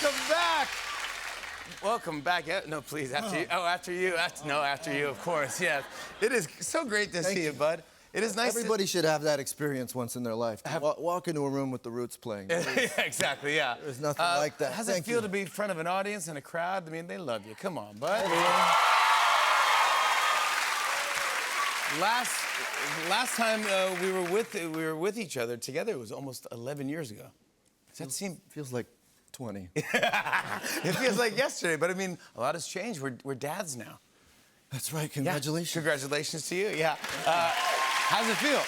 Welcome back. Welcome back. No, please, after you. Oh, after you. After you, of course. Yes. It is so great to see you, bud. It is nice. Everybody should have that experience once in their life. Walk into a room with the Roots playing. Yeah, exactly, yeah. There's nothing like that. How's it feel to be in front of an audience and a crowd? I mean, they love you. Come on, bud. Last time we were with each other together, it was almost 11 years ago. Does that seem? Feels like 20. It feels like yesterday, but I mean, a lot has changed. We're dads now. That's right. Congratulations. Yeah. Congratulations to you. Yeah. How's it feel?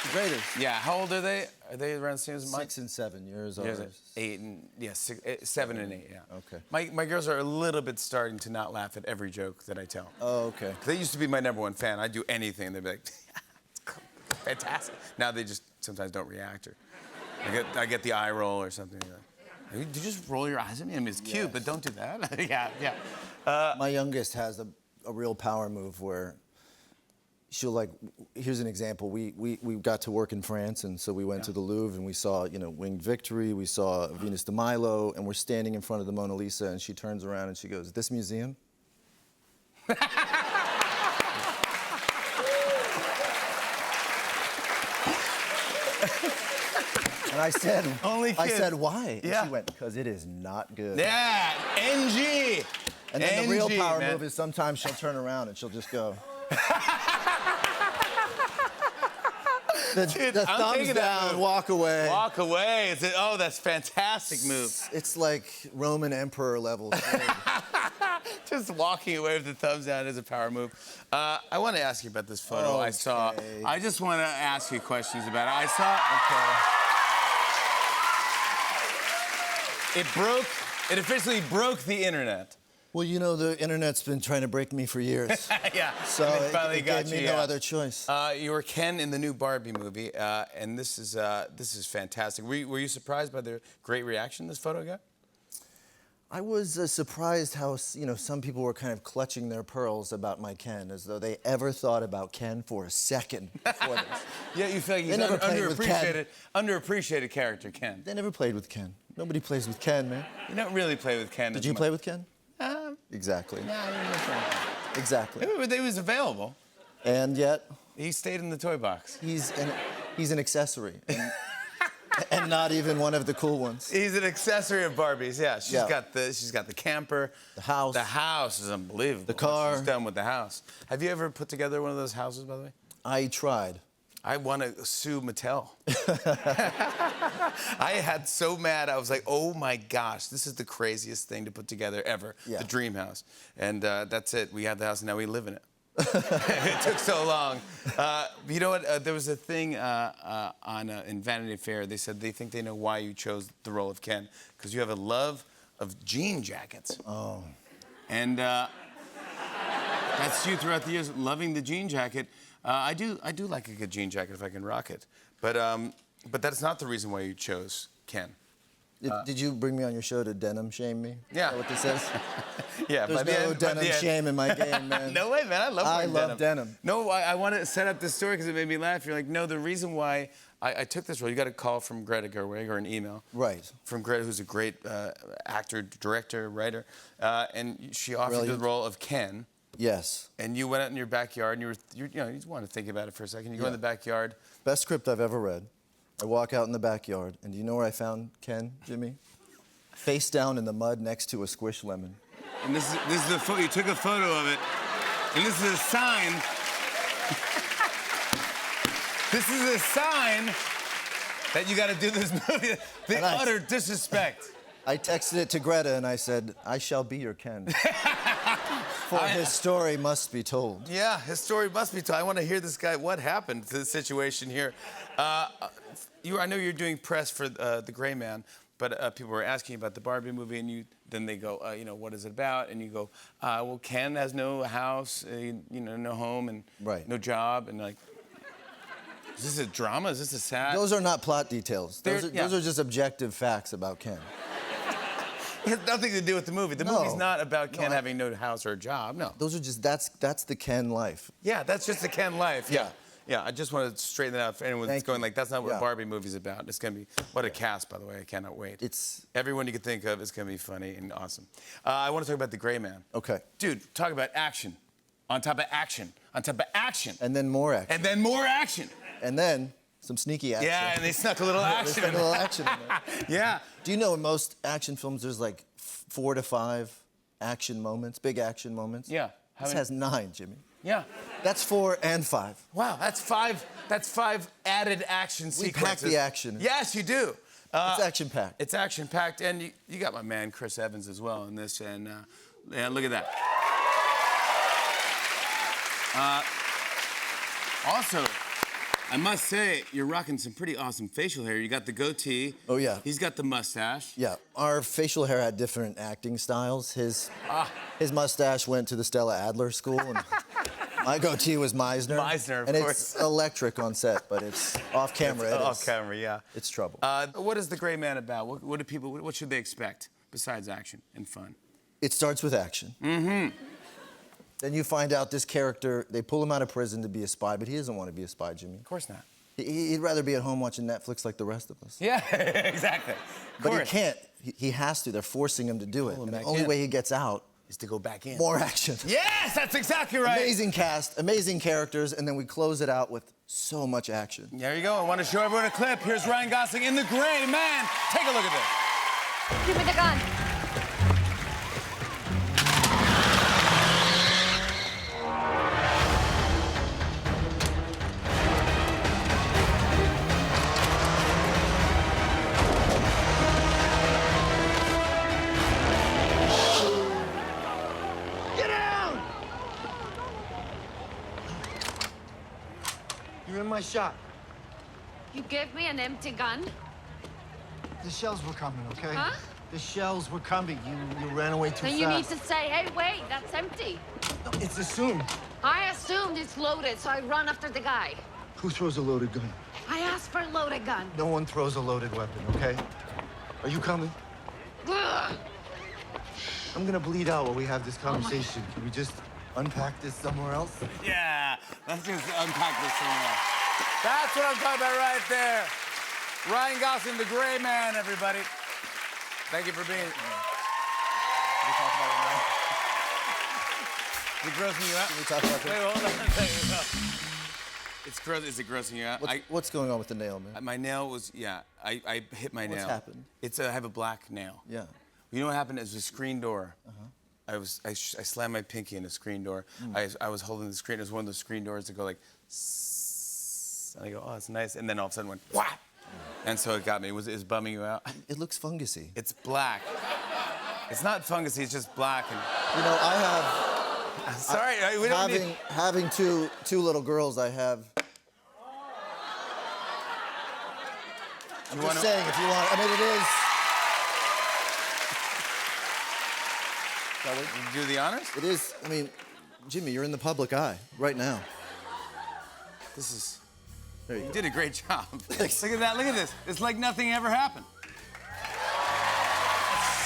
The greatest. Yeah. How old are they? Are they around the same as mine? 6 and 7 years old. 8 and 7 and 8. Yeah. Okay. My girls are a little bit starting to not laugh at every joke that I tell. Oh, okay. They used to be my number one fan. I'd do anything, and they'd be like, it's fantastic. Now they just sometimes don't react, or I get the eye roll or something. Like, do you just roll your eyes at me? I mean, it's cute, but don't do that. Yeah. My youngest has a real power move where she'll here's an example. We got to work in France, and so we went to the Louvre, and we saw, Winged Victory, we saw Venus de Milo, and we're standing in front of the Mona Lisa, and she turns around and she goes, "This museum?" And I said, "Why?" Yeah. And she went, "Because it is not good." Yeah, NG. And then the real power man. move is sometimes she'll turn around and she'll just go. The thumbs down, walk away. Walk away. That's fantastic move. It's like Roman emperor level. Just walking away with the thumbs down is a power move. I want to ask you about this photo I saw. I just want to ask you questions about it. I saw. It officially broke the internet. Well, the internet's been trying to break me for years. Yeah. So it finally got gave me no other choice. You were Ken in the new Barbie movie, and this is fantastic. Were you surprised by the great reaction this photo got? I was surprised how some people were kind of clutching their pearls about my Ken, as though they ever thought about Ken for a second before this. Yeah, you feel like he's an underappreciated character, Ken. They never played with Ken. Nobody plays with Ken, man. You don't really play with Ken. Did you play with Ken? Exactly. No, I didn't play with Ken. Exactly. He was available. And yet he stayed in the toy box. He's an accessory. And not even one of the cool ones. He's an accessory of Barbie's. Yeah, she's got the camper. The house. The house is unbelievable. The car. She's done with the house. Have you ever put together one of those houses, by the way? I tried. I want to sue Mattel. I had so mad. I was like, oh my gosh, this is the craziest thing to put together ever. Yeah. The dream house. And that's it. We have the house and now we live in it. It took so long. You know what? There was a thing in Vanity Fair. They said they think they know why you chose the role of Ken, because you have a love of jean jackets. Oh. And that's you throughout the years, loving the jean jacket. I do like a good jean jacket if I can rock it. But that's not the reason why you chose Ken. Did you bring me on your show to denim shame me? Yeah. Is that what this says? Yeah. There's no denim shame in my game, man. No way, man. I love denim. No, I want to set up this story because it made me laugh. You're like, no, the reason why I took this role, you got a call from Greta Gerwig or an email. Right. From Greta, who's a great actor, director, writer. And she offered you the role of Ken. Yes. And you went out in your backyard and you just want to think about it for a second. You go in the backyard. Best script I've ever read. I walk out in the backyard, and do you know where I found Ken, Jimmy? Face down in the mud next to a squish lemon. And this is the photo. You took a photo of it, and this is a sign. This is a sign that you got to do this movie. The utter disrespect. I texted it to Greta, and I said, "I shall be your Ken." For his story must be told. Yeah, his story must be told. I want to hear this guy. What happened to the situation here? I know you're doing press for The Gray Man, but people were asking about the Barbie movie, and then they go, what is it about? And you go, well, Ken has no house, no home, and no job, and like, is this a drama? Is this a sad? Those are not plot details. Those are just objective facts about Ken. It has nothing to do with the movie. The movie's not about Ken having no house or a job. No. Those are just that's the Ken life. Yeah, that's just the Ken life. Yeah. Yeah, I just want to straighten that out for anyone that's Thank going you. like, that's not what Yeah. a Barbie movie's about. It's going to be, what a cast, by the way. I cannot wait. It's Everyone you could think of is going to be funny and awesome. I want to talk about The Gray Man. okay. Dude, talk about action. On top of action. On top of action. And then more action. And then more action. And then some sneaky action. Yeah, and they snuck a little There's action a in little there. action in there. Yeah. Do you know in most action films there's like 4 to 5 action moments, big action moments? Yeah. How This many- has 9, Jimmy. Yeah. That's 4 and 5. Wow, that's five added action We sequences. pack the action. Yes, you do. It's action packed. It's action packed, and you got my man Chris Evans as well in this, and yeah, look at that. Also, I must say, you're rocking some pretty awesome facial hair. You got the goatee. Oh, yeah. He's got the mustache. Yeah, our facial hair had different acting styles. His mustache went to the Stella Adler school, and my goatee was Meisner. Meisner, of and course. it's electric on set, but it's off camera. it Off is- camera, yeah. It's trouble. What is The Gray Man about? What should they expect besides action and fun? It starts with action. Mm-hmm. Then you find out this character, they pull him out of prison to be a spy, but he doesn't want to be a spy, Jimmy. Of course not. He'd rather be at home watching Netflix like the rest of us. Yeah, exactly. But he can't. He has to. They're forcing him to do it. Pull him And the back only in. way he gets out, Is to go back in. more action. Yes, that's exactly right. Amazing cast, amazing characters, and then we close it out with so much action. There you go. I want to show everyone a clip. Here's Ryan Gosling in The Gray Man. Take a look at this. Give me the gun. Get down! You're in my shot. You gave me an empty gun? The shells were coming, okay? Huh? The shells were coming. You ran away too Then fast. you need to say, hey, wait, that's empty. No, it's assumed. I assumed it's loaded, so I run after the guy. Who throws a loaded gun? I asked for a loaded gun. No one throws a loaded weapon, okay? Are you coming? Ugh. I'm gonna bleed out while we have this conversation. Can we just unpack this somewhere else? Yeah, let's just unpack this somewhere. That's what I'm talking about right there. Ryan Gosling, The Gray Man, everybody. Thank you for being. We talk about it now. Is it grossing you out? We talk about Wait, that. hold on a second. It's gross. Is it grossing you out? What's going on with the nail, man? My nail was, yeah, I hit my nail. What's happened? It's I have a black nail. Yeah. You know what happened? It was a screen door. I slammed my pinky in a screen door. I was holding the screen. It was one of those screen doors that go like, sss, and I go, oh, it's nice. And then all of a sudden went, whap. And so it got me. It was bumming you out? It looks fungusy. It's black. It's not fungusy. It's just black. And You know, I have sorry, we don't need. having two little girls. I have. I'm You just wanna- saying, if you want. I mean, it is. Do the honors? It is. I mean, Jimmy, you're in the public eye right now. This is. There you You go. did a great job. Thanks. Look at that. Look at this. It's like nothing ever happened. It's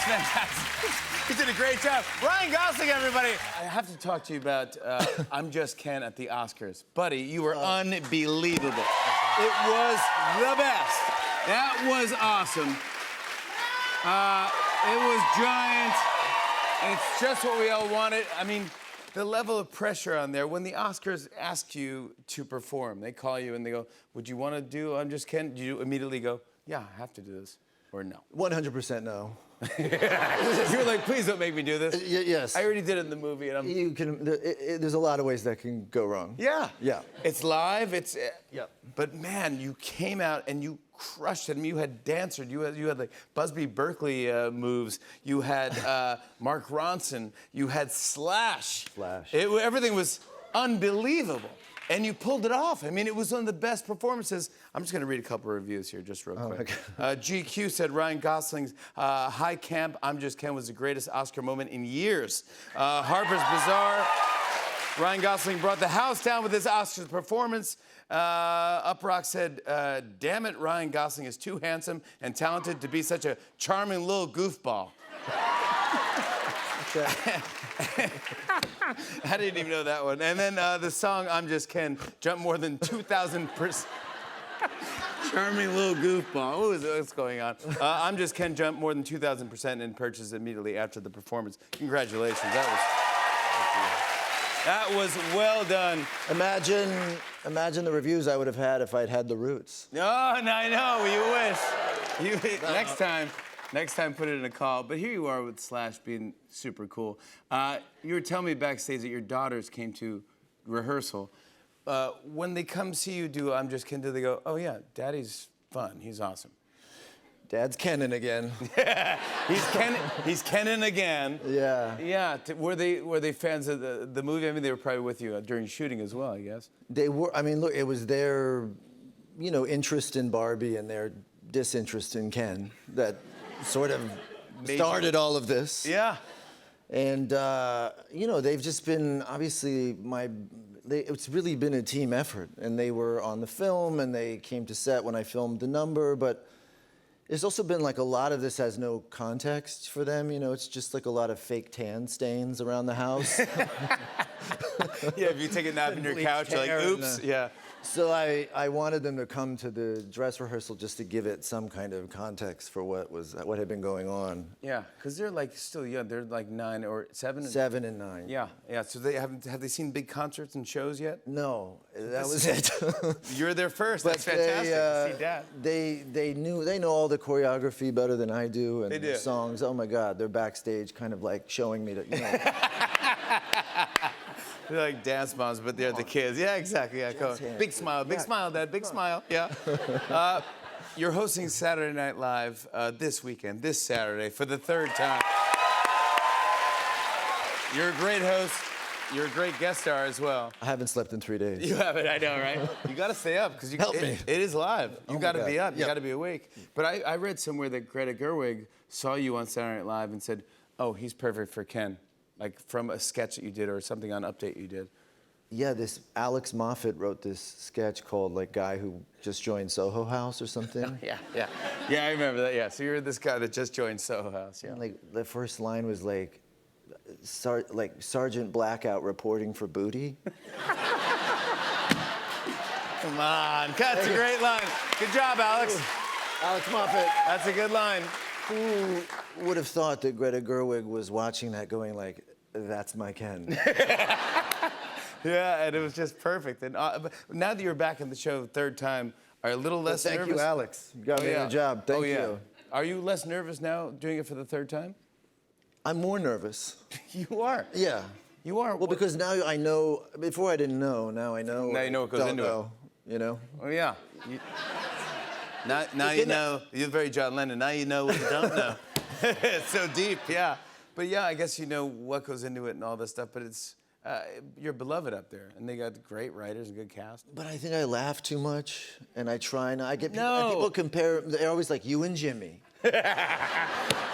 fantastic. You did a great job. Ryan Gosling, everybody. I have to talk to you about I'm Just Ken at the Oscars. Buddy, you were unbelievable. It was the best. That was awesome. It was giant. It's just what we all wanted. I mean, the level of pressure on there, when the Oscars ask you to perform, they call you and they go, would you want to do I'm Just Ken? Do you immediately go, yeah, I have to do this, or no? 100% no. You're like, please don't make me do this. Yes. I already did it in the movie, and I'm. You can. There's a lot of ways that can go wrong. Yeah. Yeah. It's live. It's. Yep. But man, you came out and you crushed it. I mean, you had Dancer. You had like Busby Berkeley moves. You had Mark Ronson. You had Slash. Slash. Everything was unbelievable. And you pulled it off. I mean, it was one of the best performances. I'm just going to read a couple of reviews here, just real quick. GQ said Ryan Gosling's high camp I'm Just Ken was the greatest Oscar moment in years. Harper's Bazaar, Ryan Gosling brought the house down with his Oscars performance. Uprock said, damn it, Ryan Gosling is too handsome and talented to be such a charming little goofball. I didn't even know that one. And then the song "I'm Just Ken" jumped more than 2,000%. Charming little goofball. What's going on? "I'm Just Ken" jumped more than 2,000% in purchase immediately after the performance. Congratulations. That was well done. Imagine the reviews I would have had if I'd had the Roots. Oh, I know. You wish. Next time, put it in a call. But here you are with Slash being super cool. You were telling me backstage that your daughters came to rehearsal. When they come see you do "I'm Just Ken," do they go, "Oh yeah, Daddy's fun. He's awesome"? Dad's Kenan again. He's Kenan again. Yeah. Yeah. Were they fans of the movie? I mean, they were probably with you during shooting as well, I guess. They were. I mean, look, it was their, interest in Barbie and their disinterest in Ken that sort of started all of this. Yeah. And they've just been obviously it's really been a team effort, and they were on the film and they came to set when I filmed the number, but. There's also been like a lot of this has no context for them. It's just like a lot of fake tan stains around the house. Yeah, if you take a nap in your couch, you're like, oops. Yeah. So I wanted them to come to the dress rehearsal just to give it some kind of context for what had been going on. Yeah, because they're like still young. They're like 9 or 7. 7 and 9. Yeah. So have they seen big concerts and shows yet? No, that was it. You're there first. That's fantastic to see Dad. They know all the choreography better than I do, and They do. the songs. Oh my God, they're backstage, kind of like showing me They're like dance moms, but they're the kids. Yeah, exactly. Yeah, cool. Big smile, Dad. Big smile. Yeah. You're hosting Saturday Night Live this weekend, this Saturday, for the 3rd time. You're a great host. You're a great guest star as well. I haven't slept in 3 days. You haven't, I know, right? You got to stay up because Help me. It is live. You got to God. be up. You Yep. got to be awake. But I read somewhere that Greta Gerwig saw you on Saturday Night Live and said, "Oh, he's perfect for Ken," like from a sketch that you did or something on Update you did. Yeah, this Alex Moffat wrote this sketch called like Guy Who Just Joined Soho House or something. Yeah, I remember that. Yeah. So you're this guy that just joined Soho House. Yeah. And, like the first line was like Sergeant Blackout reporting for booty. Come on, that's a great line. Good job, Alex. Alex Moffat. That's a good line. Who would have thought that Greta Gerwig was watching that going like, that's my Ken. Yeah, and it was just perfect. And but now that you're back in the show 3rd time, are you a little less Thank nervous? you, Alex. You got me a job. Thank you. Are you less nervous now doing it for the 3rd time? I'm more nervous. You are. Yeah. You are. Well, because now I know. Before I didn't know. Now I know. Now you know what goes don't into know, it. You know. Oh yeah. Now you know. You're very John Lennon. Now you know what you don't know. It's so deep, yeah. But yeah, I guess you know what goes into it and all this stuff. But it's you're beloved up there, and they got great writers and good cast. But I think I laugh too much, and I try not. I get No. people compare. They're always like you and Jimmy.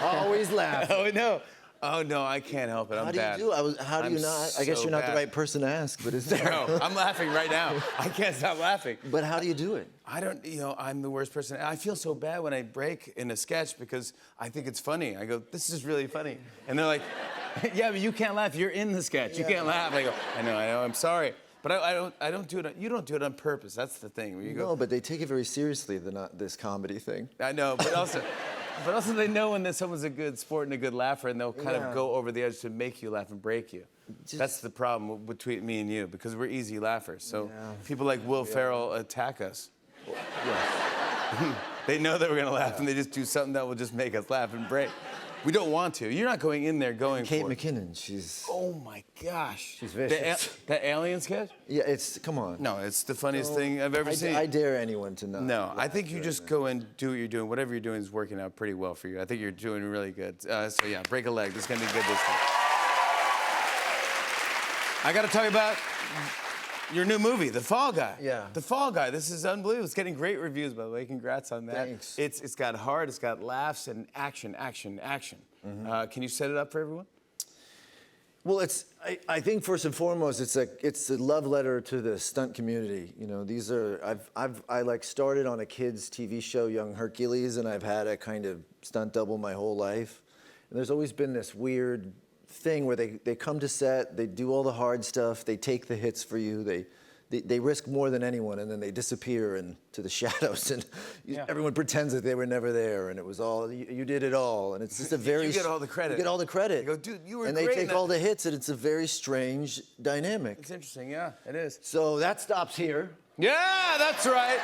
Always laugh. Oh no. Oh no, I can't help it. I'm How do bad. you do? How do I'm you not? I guess so you're not bad. the right person to ask, but is there? No, I'm laughing right now. I can't stop laughing. But how do you do it? I don't, I'm the worst person. I feel so bad when I break in a sketch because I think it's funny. I go, this is really funny. And they're like, yeah, but you can't laugh. You're in the sketch. You can't laugh. I go, I know, I'm sorry. But I don't do it, you don't do it on purpose. That's the thing. Where you go, No, but they take it very seriously, this comedy thing. I know, but also they know when someone's a good sport and a good laugher, and they'll kind of go over the edge to make you laugh and break you. That's the problem between me and you, because we're easy laughers. So people like Will Ferrell attack us. Yes. They know that we're gonna laugh, and they just do something that will just make us laugh and break. We don't want to. You're not going in there going Kate for it. McKinnon, she's. Oh my gosh. She's vicious. That alien sketch? Yeah, come on. No, it's the funniest thing I've ever seen. I dare anyone to not. No, I laugh think you right just now. go and do what you're doing. Whatever you're doing is working out pretty well for you. I think you're doing really good. So yeah, break a leg. This is gonna be good this time. I gotta tell you about your new movie, The Fall Guy. Yeah. The Fall Guy. This is unbelievable. It's getting great reviews, by the way. Congrats on that. Thanks. It's got heart, it's got laughs, and action. Mm-hmm. Can you set it up for everyone? Well, I think first and foremost, it's a love letter to the stunt community. You know, these are I like started on a kids TV show, Young Hercules, and I've had a kind of stunt double my whole life. And there's always been this weird thing where they come to set, they do all the hard stuff, they take the hits for you, they risk more than anyone, and then they disappear into the shadows, and everyone pretends that they were never there, and it was all you did it all, and it's just a very You get all the credit. You get all the credit. You go, dude, you were and great they in take that. all the hits, and it's a very strange dynamic. It's interesting, yeah, it is. So that stops here. Yeah, that's right.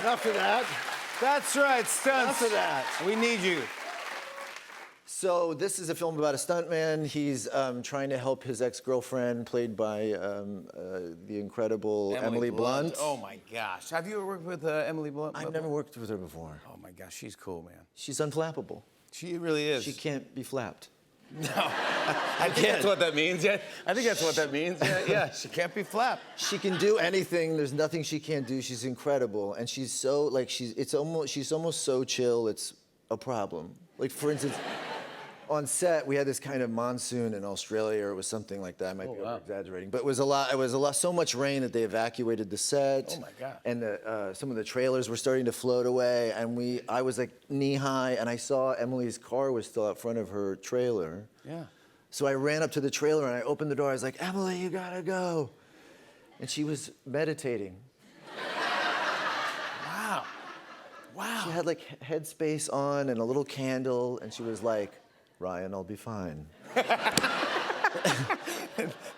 Enough of that. That's right, stunts. Enough of that. We need you. So this is a film about a stuntman. He's trying to help his ex-girlfriend, played by the incredible Emily Blunt. Oh my gosh. Have you ever worked with Emily Blunt? I've never worked with her before. Oh my gosh, she's cool, man. She's unflappable. She really is. She can't be flapped. I think that's what that means. Yeah, I think that's what that means. Yeah, she can't be flapped. She can do anything. There's nothing she can't do. She's incredible, and she's so like she's almost so chill. It's a problem. Like for instance, on set we had this kind of monsoon in Australia, or it was something like that. I might be over-exaggerating, but it was a lot. It was so much rain that they evacuated the set. Oh my God. And some of the trailers were starting to float away, and I was like knee high, and I saw Emily's car was still out front of her trailer. Yeah. So I ran up to the trailer and I opened the door. I was like, Emily, you gotta go. And she was meditating. Wow. Wow. She had like headspace on and a little candle, and she was like, Ryan, I'll be fine.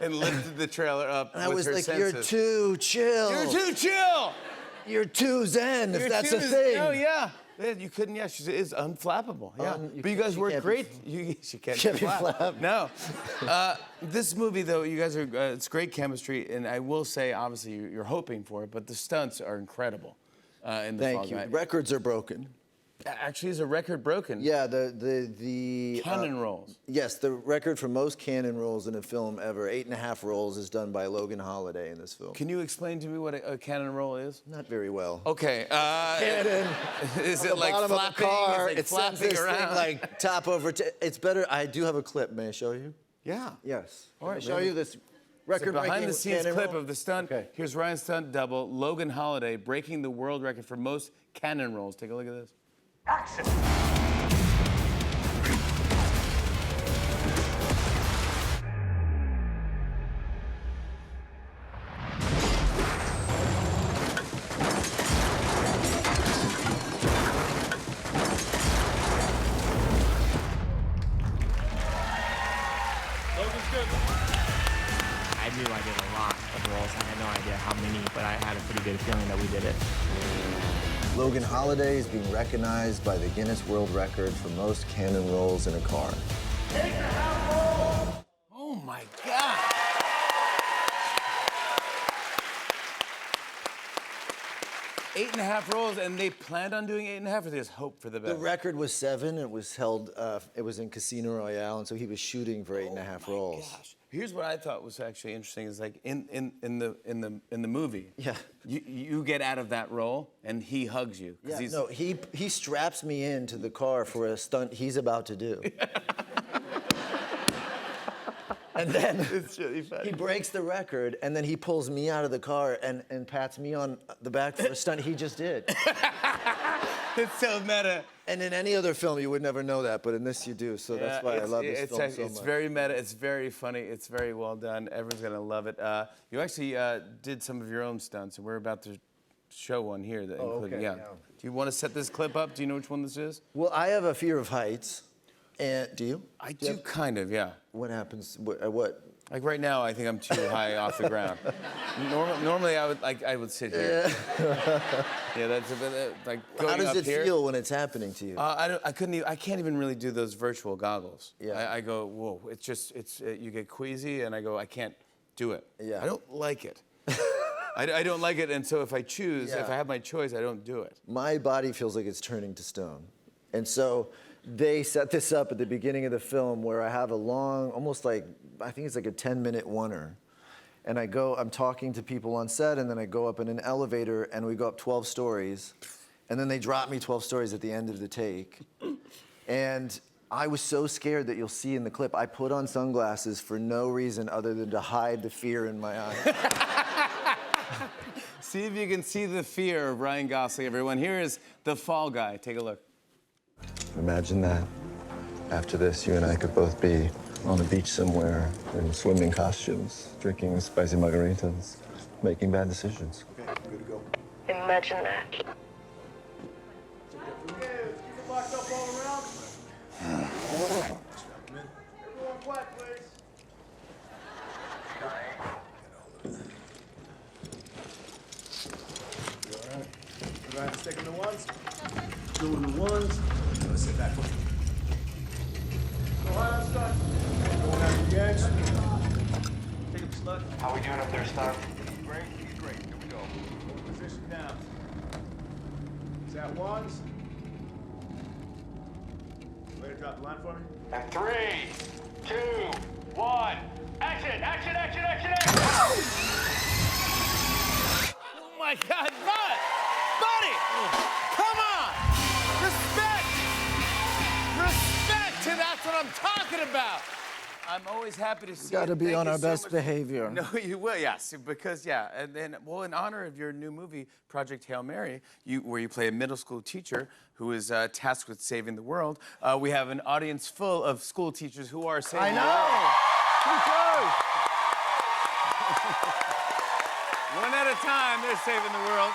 And lifted the trailer up And I with was her like, senses. you're too chill. You're too chill. You're too zen, if You're that's too- a thing. Oh yeah. Yeah, you couldn't. Yeah, she is unflappable. Yeah, but you guys she work can't be great. She can't, Can't be flapped. flapped. No, this movie though, you guys are. It's great chemistry, and I will say, obviously, you're hoping for it, but the stunts are incredible. In the Fall Thank you. Guy. Records are broken. Actually, is a record broken? Yeah, the Cannon rolls. Yes, the record for most cannon rolls in a film ever, 8.5 rolls, is done by Logan Holiday in this film. Can you explain to me what a cannon roll is? Not very well. Okay. Cannon. Is On it the like bottom flapping? of the car, Is it sends flapping this around? thing like top over. It's better. I do have a clip. May I show you? Yeah. Yes. All right, Can I show really? you this It's a record-breaking behind-the-scenes cannon clip roll? of the stunt. Okay. Here's Ryan's stunt double, Logan Holiday, breaking the world record for most cannon rolls. Take a look at this. Action! I knew I did a lot of rolls. I had no idea how many, but I had a pretty good feeling that we did it. Logan Holiday is being recognized by the Guinness World Record for most cannon rolls in a car. Oh my God. Eight and a half rolls, and they planned on doing 8.5, or they just hope for the best? The record was 7. It was held. It was in Casino Royale, and so he was shooting for 8.5 rolls. Gosh. Here's what I thought was actually interesting: is like in the movie, Yeah. you get out of that role, and he hugs you. 'Cause Yeah, he's- no, he straps me into the car for a stunt he's about to do. And then It's really funny. he breaks the record, and then he pulls me out of the car and pats me on the back for a stunt he just did. It's so meta. And in any other film, you would never know that, but in this you do. So that's why I love this it's film actually- so It's much. very meta. It's very funny. It's very well done. Everyone's gonna love it. You actually did some of your own stunts, and we're about to show one here. That including, okay, yeah. yeah. Do you want to set this clip up? Do you know which one this is? Well, I have a fear of heights. And do you? I do kind of, yeah. What happens? What? Like right now, I think I'm too high off the ground. Normally, I would sit here. Yeah, that's a bit like going How does up it here. feel when it's happening to you? I couldn't. I can't even really do those virtual goggles. Yeah. I go, whoa! You get queasy, and I go, I can't do it. Yeah. I don't like it. I don't like it, and so if I choose, Yeah. if I have my choice, I don't do it. My body feels like it's turning to stone. And so they set this up at the beginning of the film where I have a long, almost like, I think it's like a 10-minute oneer. And I'm talking to people on set, and then I go up in an elevator, and we go up 12 stories. And then they drop me 12 stories at the end of the take. And I was so scared that you'll see in the clip, I put on sunglasses for no reason other than to hide the fear in my eyes. See if you can see the fear of Ryan Gosling, everyone. Here is the Fall Guy. Take a look. Imagine that. After this, you and I could both be on a beach somewhere in swimming costumes, drinking spicy margaritas, making bad decisions. Imagine that. Everybody's taking the ones? Doing the ones. Let's sit back. Go high, Scott. Going out the gangs. Take up the slug. How we doing up there, Star? Great. Here we go. Position down. Is that ones? Ready to drop the line for me? And 3, 2, 1. Action! Oh my God, Bud! Buddy! Come on! Respect! And that's what I'm talking about. I'm always happy to see Got to it. be Thank on you our so best much. behavior. No, you will, yes, because and then, well, in honor of your new movie, Project Hail Mary, where you play a middle school teacher who is tasked with saving the world, we have an audience full of school teachers who are saving the world. One at a time, they're saving the world.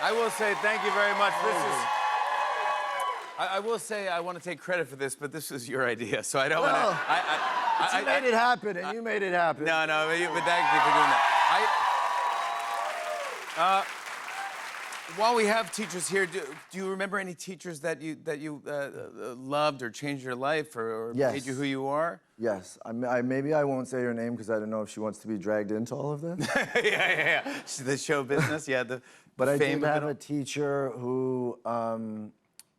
I will say thank you very much. This is. I will say I want to take credit for this, but this was your idea, so I don't want to. You made it happen, and you made it happen. No, but thank you for doing that. While we have teachers here, do you remember any teachers that you loved or changed your life or Yes. made you who you are? Yes, maybe I won't say her name because I don't know if she wants to be dragged into all of this. yeah. The show business, the But I fame did of have it all. a teacher who,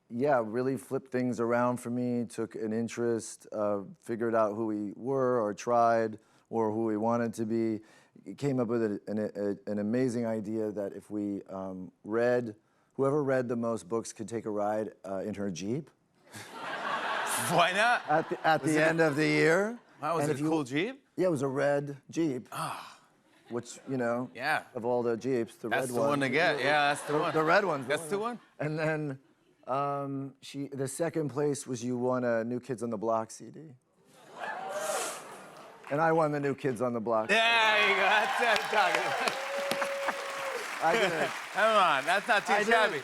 really flipped things around for me, took an interest, figured out who we were or tried or who we wanted to be. Came up with an amazing idea that if we whoever read the most books could take a ride in her Jeep Why not? at the end of the year. Wow, was And it if a cool Jeep? Yeah, it was a red Jeep. Which, Yeah. of all the Jeeps, the That's red the one to get. Yeah, that's the one. The red one's That's the one. And then the second place was you won a New Kids on the Block CD. And I won the New Kids on the Block. There you go. That's what I'm talking about. I did it. Come on, that's not too I did. shabby.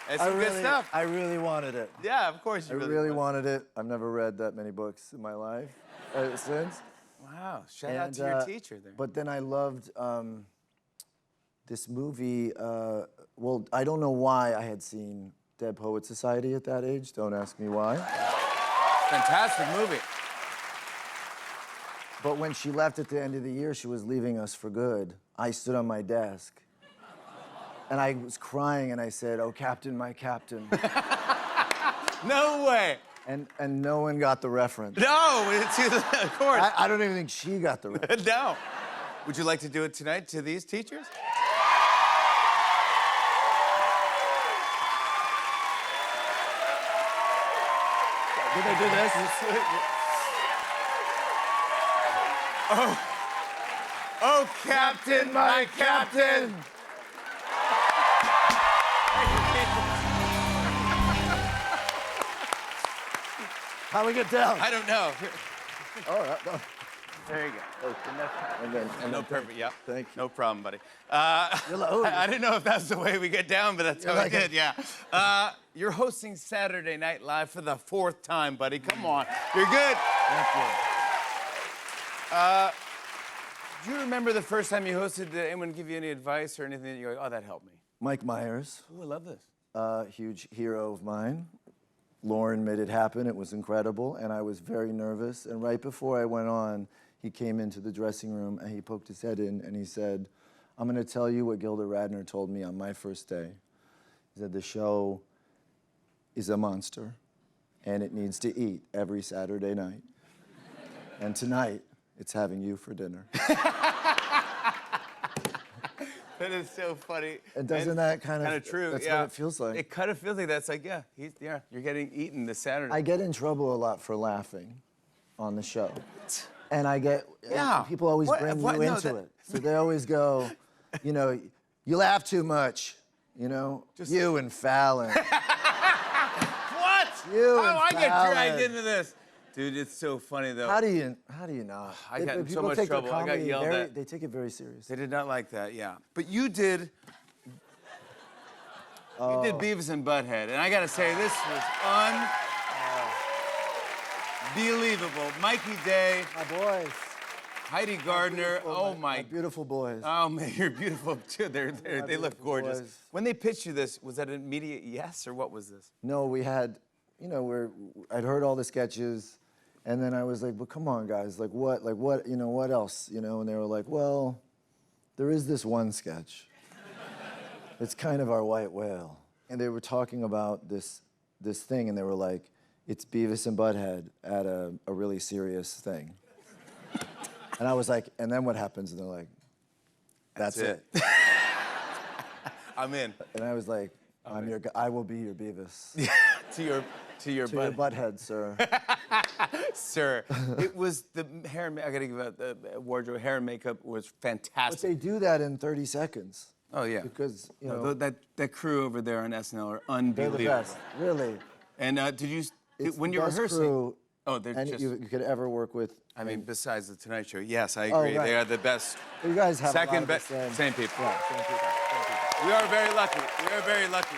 That's some good stuff. I really wanted it. Yeah, of course I you really wanted it. I've never read that many books in my life since. Wow, shout out to your teacher there. But then I loved this movie. Well, I don't know why I had seen Dead Poet Society at that age. Don't ask me why. Fantastic movie. But when she left at the end of the year, she was leaving us for good. I stood on my desk. And I was crying and I said, "Oh, Captain, my Captain." No way. And no one got the reference. No, of course. I don't even think she got the reference. No. Would you like to do it tonight to these teachers? Did they do this? Oh, Captain, my Captain. How we get down? I don't know. Oh, There you go. and then, No, perfect. Yeah. Thank you. No problem, buddy. You're like, oh. I didn't know if that's the way we get down, but that's how like we did. Yeah. You're hosting Saturday Night Live for the 4th time, buddy. Come on. You're good. Thank you. Do you remember the first time you hosted? Did anyone give you any advice or anything that you go, oh, that helped me? Mike Myers, Oh, I love this. huge hero of mine. Lauren made it happen. It was incredible, and I was very nervous. And right before I went on, he came into the dressing room and he poked his head in and he said, "I'm going to tell you what Gilda Radner told me on my first day." He said, "The show is a monster, and it needs to eat every Saturday night. And tonight, it's having you for dinner." That is so funny. And doesn't that kind of true? That's yeah. what it feels like. It kind of feels like that's like, yeah, you're getting eaten this Saturday. I get in trouble a lot for laughing on the show. And I get, Yeah. people always What- bring what- you no, into that- it. So they always go, you laugh too much. You know, Just- you and Fallon. What? You How and I get dragged Fallon. into this? Dude, it's so funny though. How do you not? I got in so People much take their trouble. I got comedy yelled very, at. They take it very seriously. They did not like that, yeah. But you did. You did Beavis and Butthead, and I gotta say, this was unbelievable. Mikey Day, My boys. Heidi Gardner. Oh my my. beautiful boys. Oh man, you're beautiful too. They look beautiful gorgeous. boys. When they pitched you this, was that an immediate yes, or what was this? No, we had, you know, I'd heard all the sketches, and then I was like, "But come on, guys, like what, you know, what else, you know?" And they were like, "Well, there is this one sketch. It's kind of our white whale." And they were talking about this thing, and they were like, "It's Beavis and Butthead at a really serious thing." And I was like, "And then what happens?" And they're like, "That's it." I'm in. And I was like, I will be your Beavis. to your To your butthead, sir. Sir, it was the hair. I gotta give out the wardrobe. Hair and makeup was But fantastic. they do that in 30 seconds. Oh yeah. Because, you No, know, that crew over there on SNL are they're unbelievable. the best, really. And did you It's when the you're best rehearsing? crew Oh, they're and just. you could ever work with. I mean, besides the Tonight Show, yes, I Oh, agree. right. They are the best. You guys have Second a lot of the best. same. Same people. Yeah, same people. We are very lucky. We are very lucky.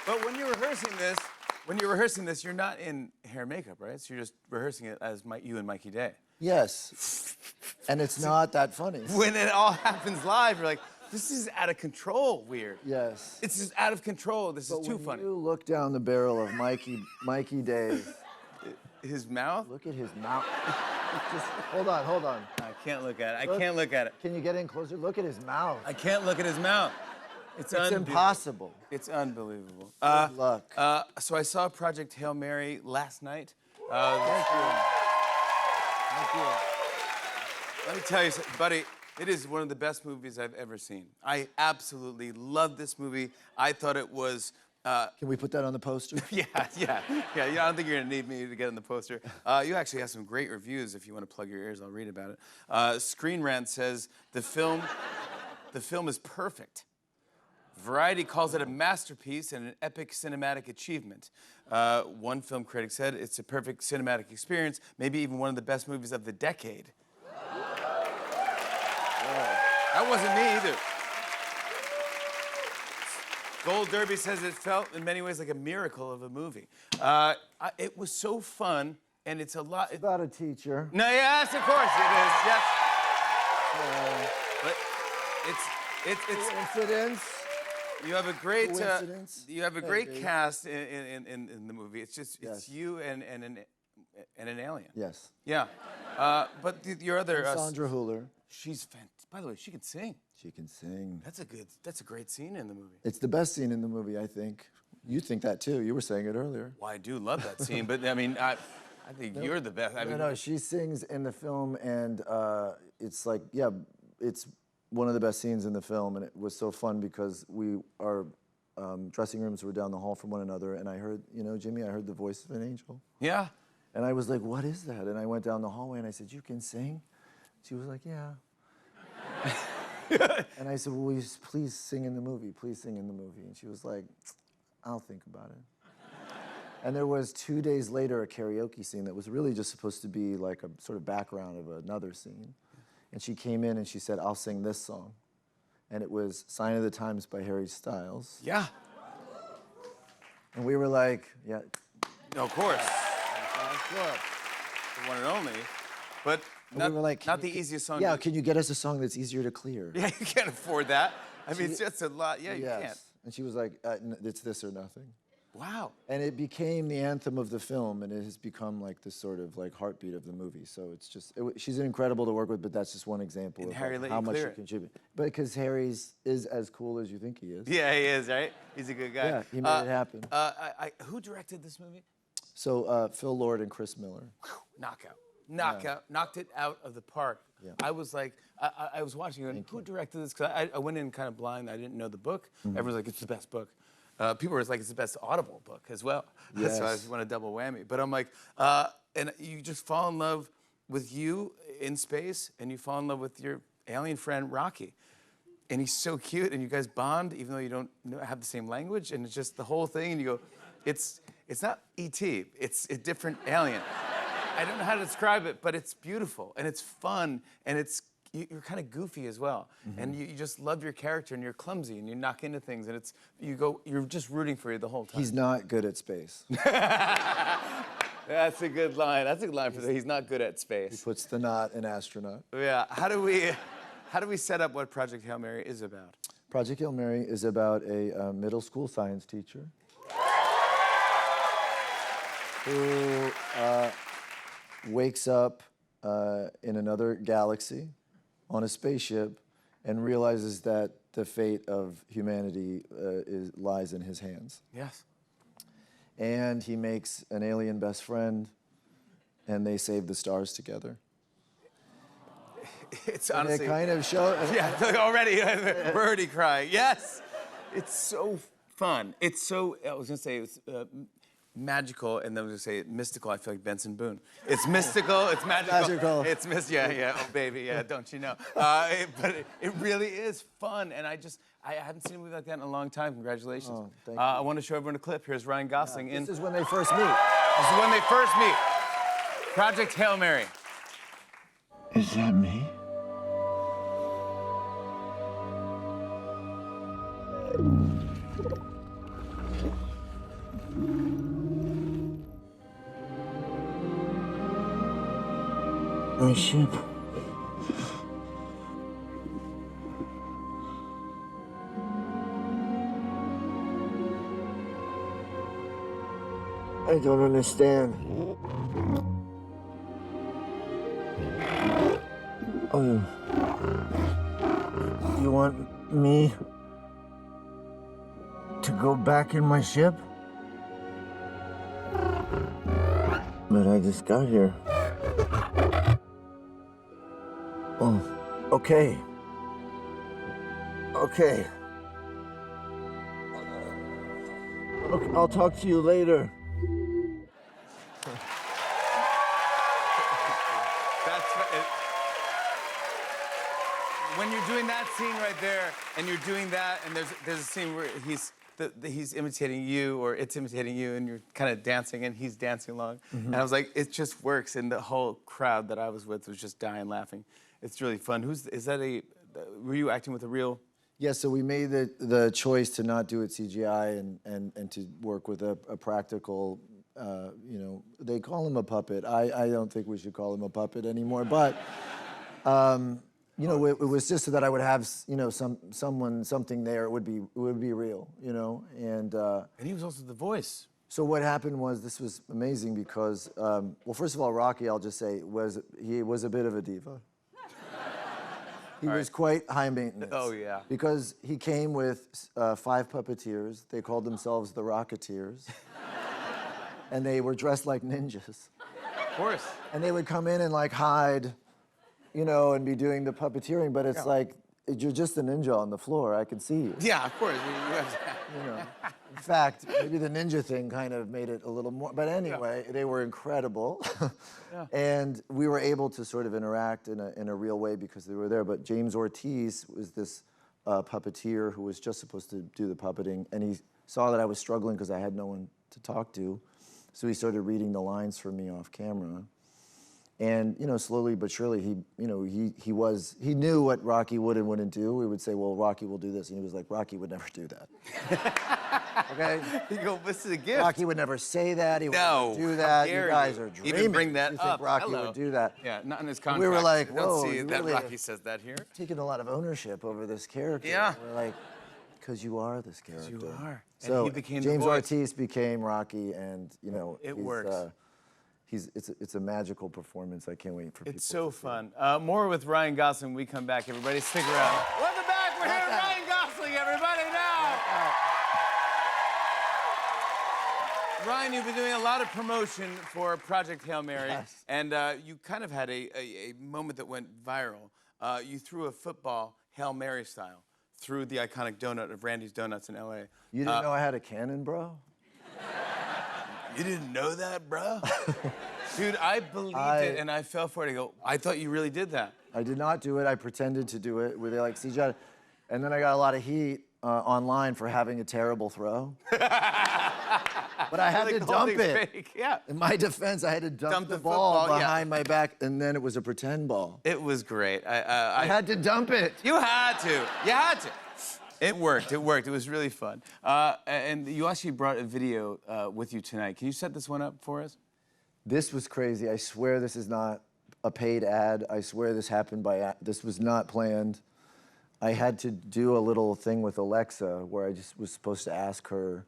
But when you're rehearsing this, you're not in hair and makeup, right? So you're just rehearsing it as you and Mikey Day. Yes. And it's not that funny. When it all happens live, you're like, this is out of control. Weird. Yes. It's just out of control. This But is too when funny. you look down the barrel of Mikey Day, His mouth. look at his mouth. Just hold on. I can't look at it. I Look. can't look at it. Can you get in closer? Look at his mouth. I can't look at his mouth. It's It's impossible. It's unbelievable. Good luck. So I saw Project Hail Mary last night. Thank you. Thank you. Let me tell you something, buddy. It is one of the best movies I've ever seen. I absolutely love this movie. I thought it was. Can we put that on the poster? Yeah. I don't think you're gonna need me to get on the poster. You actually have some great reviews. If you want to plug your ears, I'll read about it. Screen Rant says the film is perfect. Variety calls it a masterpiece and an epic cinematic achievement. One film critic said it's a perfect cinematic experience, maybe even one of the best movies of the decade. That wasn't me either. Gold Derby says it felt in many ways like a miracle of a movie. It was so fun, and it's a lot. About a teacher. No, yes, of course it is. Yes. But it's Coincidence. you have a great Coincidence? you have a Hey, great Dave. cast in the movie. It's just it's Yes. you and an alien. Yes. Yeah. But your other Sandra Hüller. she's fantastic. By the way, she can sing. She can sing. That's a great scene in the movie. It's the best scene in the movie, I think. You think that too. You were saying it earlier. Well, I do love that scene, but I mean, I think you're the best. I mean, No, she sings in the film, and it's like, yeah, it's one of the best scenes in the film, and it was so fun because our dressing rooms were down the hall from one another, and I heard, you know, Jimmy, I heard the voice of an angel. yeah. And I was like, what is that? And I went down the hallway and I said, you can sing? She was like, yeah. And I said, well, will you please sing in the movie? Please sing in the movie. And she was like, I'll think about it. And there was 2 days later a karaoke scene that was really just supposed to be like a sort of background of another scene. And she came in and she said, I'll sing this song. And it was Sign of the Times by Harry Styles. Yeah. And we were like, yeah. No, of course. The one and only. But And not, we were like, not the easiest song. Yeah, can you get us a song that's easier to clear? Yeah, you can't afford that. I mean, it's just a lot. Yeah, you can't. And she was like, it's this or nothing. Wow. And it became the anthem of the film, and it has become like this sort of like heartbeat of the movie. So it's just, she's incredible to work with, but that's just one example And of Harry like, let how you much clear she it. contributed. But because Harry's is as cool as you think he is. Yeah, he is, right? He's a good guy. Yeah, he made it happen. Who directed this movie? So Phil Lord and Chris Miller. Knockout. Knocked it out of the park. Yeah. I was like, I was watching it, and who directed this? Because I went in kind of blind. I didn't know the book. Mm-hmm. Everyone's like, it's the best book. People were like, it's the best Audible book as well. So I Yes. just want a double whammy. But I'm like, and you just fall in love with you in space, and you fall in love with your alien friend, Rocky. and he's so cute, and you guys bond even though you don't have the same language, and it's just the whole thing, and you go, it's not E.T., it's a different alien. I don't know how to describe it, but it's beautiful, and it's fun, and you're kind of goofy as well, and you just love your character, and you're clumsy, and you knock into things, and you're just rooting for you the whole time. He's not good at space. That's a good line. That's a good line for that. He's not good at He space. puts the knot in astronaut. Yeah. How do we set up what Project Hail Mary is about? Project Hail Mary is about a middle school science teacher who wakes up in another galaxy on a spaceship and realizes that the fate of humanity lies in his hands. Yes. And he makes an alien best friend, and they save the stars together. It's And honestly. it kind of shows. Yeah, already, we're already crying. Yes, it's so fun. It's so, I was gonna say it's magical, and then I was gonna say mystical. I feel like Benson Boone. It's mystical, it's magical. Magical. It's yeah, oh baby, yeah, don't you know? But it really is fun, and I haven't seen a movie like that in a long time. Congratulations. Oh, thank you. I want to show everyone a clip. Here's Ryan Gosling in. This is when they first meet. This is when they first meet. Project Hail Mary. Is that me? My ship. I don't understand. Oh, you want me to go back in my ship? But I just got here. Oh, okay. Okay. Okay, I'll talk to you later. When you're doing that scene right there, and you're doing that, and there's a scene where he's imitating you, or it's imitating you, and you're kind of dancing, and he's dancing along. And I was like, it just works, and the whole crowd that I was with was just dying laughing. It's really fun. Were you acting with a real? Yeah, so we made the choice to not do it CGI and to work with a practical, they call him a puppet. I don't think we should call him a puppet anymore, but, it was just so that I would have, something there. It would be real, and And he was also the voice. so what happened was, this was amazing because, well, first of all, Rocky, I'll just say, he was a bit of a diva. He was quite high maintenance. Oh, yeah. Because he came with 5 puppeteers. They called themselves the Rocketeers. And they were dressed like ninjas. Of course. And they would come in and hide, and be doing the puppeteering, but it's like, you're just a ninja on the floor. I can see you. Yeah, of course. You have to- In fact, maybe the ninja thing kind of made it a little more. But anyway, they were incredible. And we were able to sort of interact in a real way because they were there. But James Ortiz was this puppeteer who was just supposed to do the puppeting. And he saw that I was struggling because I had no one to talk to. So he started reading the lines for me off camera. And slowly but surely, he knew what Rocky would and wouldn't do. We would say, well, Rocky will do this, and he was like, Rocky would never do that. Okay. You go, this is a gift. Rocky would never say that. He would No, never do how that. dare You guys you are dreaming. even bring that you up. think Rocky Hello. would do that? Yeah, not in his contract. We were like, I don't whoa, see you that really Rocky says that here. taking a lot of ownership over this character. Yeah. We're like, because you are this character. You are. And So he became the James voice. Ortiz became Rocky, and It he's, works. It's a magical performance. I can't wait for people. It's so to see. fun. More with Ryan Gosling. We come back. Everybody, stick around. Welcome back. We're here with Ryan Gosling. Everybody now. Ryan, you've been doing a lot of promotion for Project Hail Mary, Yes. and you kind of had a moment that went viral. You threw a football Hail Mary style through the iconic donut of Randy's Donuts in L.A. You didn't know I had a cannon, bro? You didn't know that, bro? Dude, I believed it, and I fell for it. I thought you really did that. I did not do it. I pretended to do it. Were they like CGI? And then I got a lot of heat online for having a terrible throw. But I had to Like the whole dump thing's it. fake, yeah. In my defense, I had to dump the football, ball yeah. behind my back, and then it was a pretend ball. It was great. I had to dump it. You had to. You had to. It worked. It worked. It was really fun. And you actually brought a video with you tonight. Can you set this one up for us? This was crazy. I swear this is not a paid ad. I swear this happened this was not planned. I had to do a little thing with Alexa where I just was supposed to ask her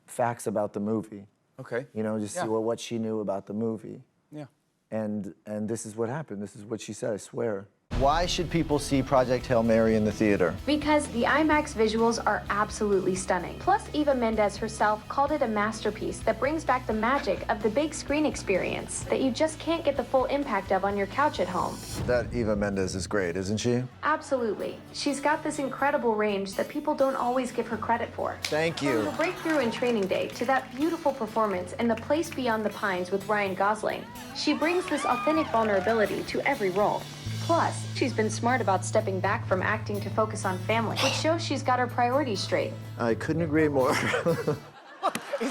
facts about the movie. Okay. You know, just see what she knew about the movie. Yeah. And this is what happened. This is what she said, I swear. Why should people see Project Hail Mary in the theater? Because the IMAX visuals are absolutely stunning. Plus, Eva Mendes herself called it a masterpiece that brings back the magic of the big screen experience that you just can't get the full impact of on your couch at home. That Eva Mendes is great, isn't she? Absolutely. She's got this incredible range that people don't always give her credit for. Thank From you. her breakthrough in Training Day to that beautiful performance in The Place Beyond the Pines with Ryan Gosling, she brings this authentic vulnerability to every role. Plus, she's been smart about stepping back from acting to focus on family, which shows she's got her priorities straight. I couldn't agree more. Is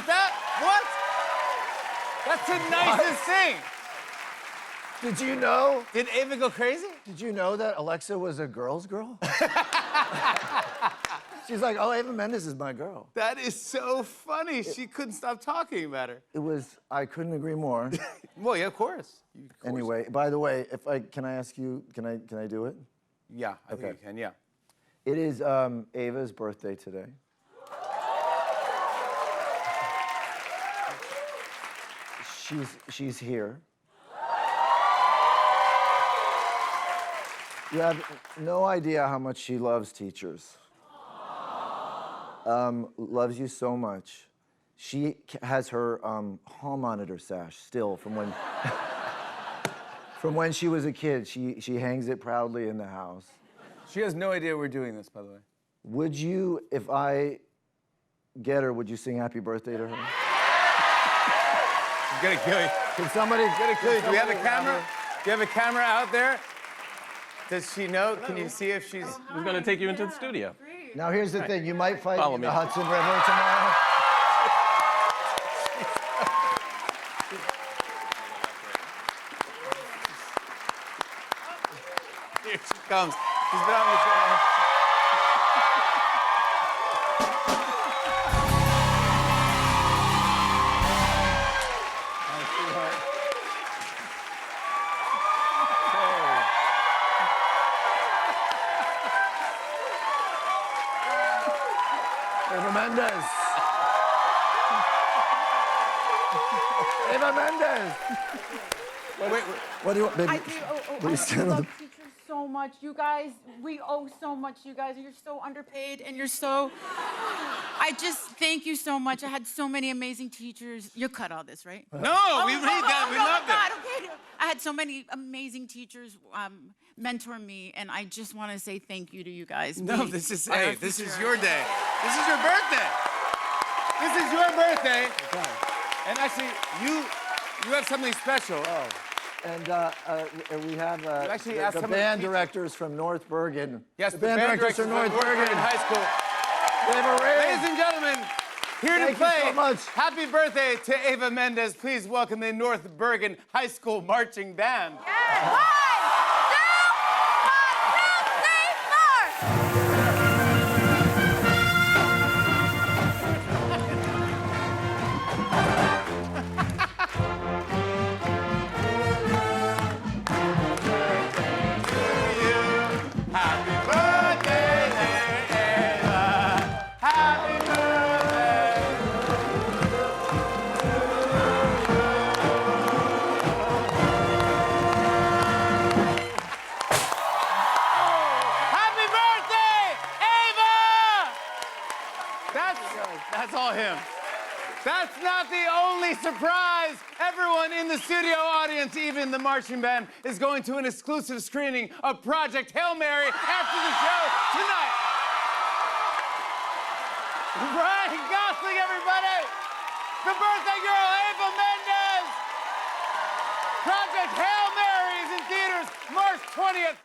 that what? That's the nicest thing. Did you know? Did Ava go crazy? Did you know that Alexa was a girl's girl? She's like, oh, Eva Mendes is my girl. That is so funny. She couldn't stop talking about her. I couldn't agree more. Well, yeah, of course. Anyway, by the way, can I ask you, can I do it? Yeah, I think you can, yeah. It is Ava's birthday today. She's here. You have no idea how much she loves teachers. Loves you so much. She has her hall monitor sash still from when from when she was a kid. She hangs it proudly in the house. She has no idea we're doing this, by the way. Would you, if I get her, would you sing happy birthday to her? She's gonna kill you. Can somebody Gonna kill you. Do we have a camera? Do you have a camera out there? Does she know? Can you see if she's... Who's gonna take you into the studio? Now here's the thing, you might fight Follow in me. the Hudson River tomorrow. Here she comes. She's been on the show. Eva Mendes. Eva Mendes. Wait. What do you want, baby? I love teachers so much. You guys, we owe so much to you guys. You're so underpaid and you're so... I just thank you so much. I had so many amazing teachers. You cut all this, right? No, we read that. We loved it. Okay. I had so many amazing teachers mentor me, and I just want to say thank you to you guys. No, this is your day. This is your birthday. This is your birthday. Okay. And actually, you have something special. Oh. And we have actually asked the some of the band teachers- directors from North Bergen. Yes, the band directors from North Bergen. High School. They have a ring. Ladies and gentlemen, here Thank to play you so much. Happy Birthday to Ava Mendes. Please welcome the North Bergen High School Marching Band. Happy birthday, dear Ava. Happy birthday. Happy birthday, Ava! That's all him. That's not the only surprise. Everyone in the studio audience, even the marching band, is going to an exclusive screening of Project Hail Mary after the show tonight. Ryan Gosling, everybody! The birthday girl, Ava Mendes! Project Hail Mary is in theaters March 20th.